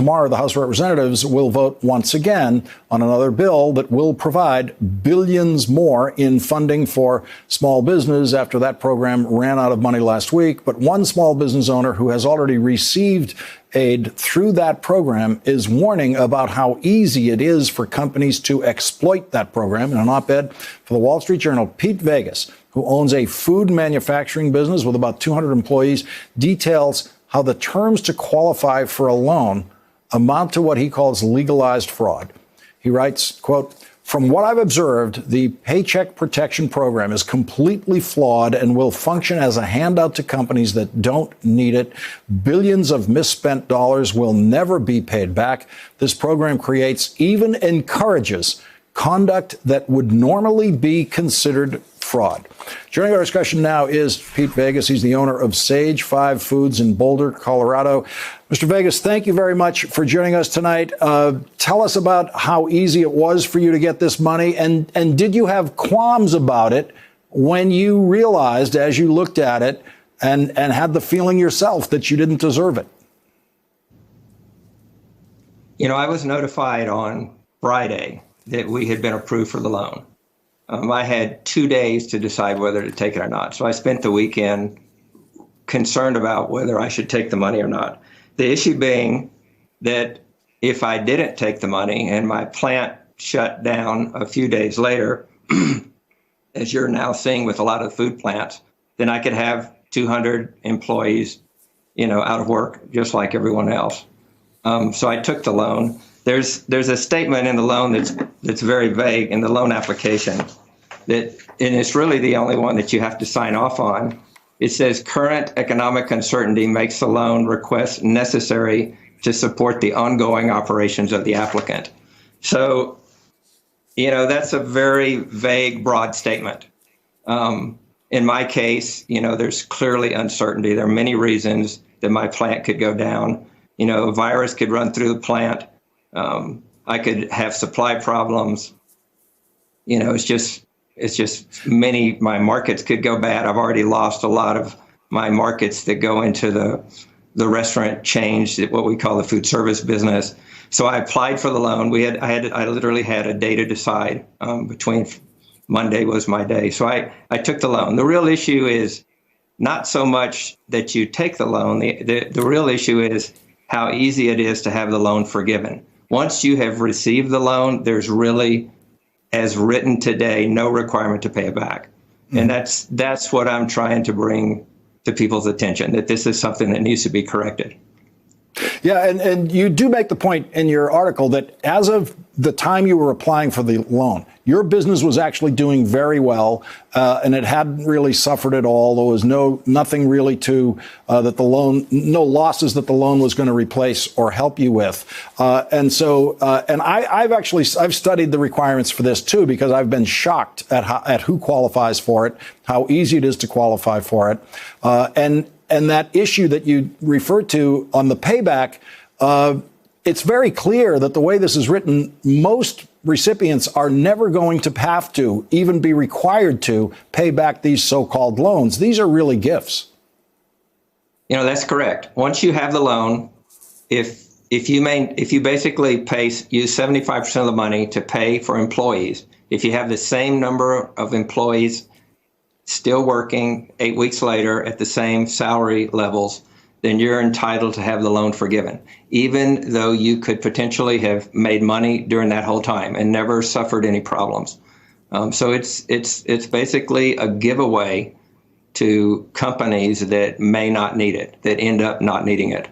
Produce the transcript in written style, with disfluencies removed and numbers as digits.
tomorrow, the House of Representatives will vote once again on another bill that will provide billions more in funding for small business after that program ran out of money last week. But one small business owner who has already received aid through that program is warning about how easy it is for companies to exploit that program. In an op-ed for the Wall Street Journal, Pete Vegas, who owns a food manufacturing business with about 200 employees, details how the terms to qualify for a loan amount to what he calls legalized fraud. He writes, quote, "From what I've observed, the Paycheck Protection Program is completely flawed and will function as a handout to companies that don't need it. Billions of misspent dollars will never be paid back. This program creates, even encourages, conduct that would normally be considered fraud." Joining our discussion now is Pete Vegas. He's the owner of Sage 5 Foods in Boulder, Colorado. Mr. Vegas, thank you very much for joining us tonight. Tell us about how easy it was for you to get this money, and did you have qualms about it when you realized, as you looked at it, and had the feeling yourself that you didn't deserve it? You know, I was notified on Friday that we had been approved for the loan. I had 2 days to decide whether to take it or not. So I spent the weekend concerned about whether I should take the money or not. The issue being that if I didn't take the money and my plant shut down a few days later, as you're now seeing with a lot of food plants, then I could have 200 employees, out of work, just like everyone else. So I took the loan. There's a statement in the loan that's very vague in the loan application, and it's really the only one that you have to sign off on. It says current economic uncertainty makes the loan request necessary to support the ongoing operations of the applicant. So, that's a very vague, broad statement. In my case, there's clearly uncertainty. There are many reasons that my plant could go down. A virus could run through the plant. I could have supply problems. It's just my markets could go bad. I've already lost a lot of my markets that go into the restaurant chains, what we call the food service business. So I applied for the loan. I literally had a day to decide. Between Monday was my day. So I took the loan. The real issue is not so much that you take the loan. The real issue is how easy it is to have the loan forgiven. Once you have received the loan, there's really, as written today, no requirement to pay it back. And that's what I'm trying to bring to people's attention, that this is something that needs to be corrected. Yeah, and you do make the point in your article that as of the time you were applying for the loan, your business was actually doing very well, and it hadn't really suffered at all. There was nothing really to that the loan, no losses that the loan was going to replace or help you with. And I've studied the requirements for this too, because I've been shocked at who qualifies for it, how easy it is to qualify for it, and that issue that you referred to on the payback, it's very clear that the way this is written, most recipients are never going to have to, even be required to, pay back these so-called loans. These are really gifts. That's correct. Once you have the loan, if you basically use 75% of the money to pay for employees, if you have the same number of employees still working 8 weeks later at the same salary levels, then you're entitled to have the loan forgiven, even though you could potentially have made money during that whole time and never suffered any problems. So it's basically a giveaway to companies that may not need it, that end up not needing it.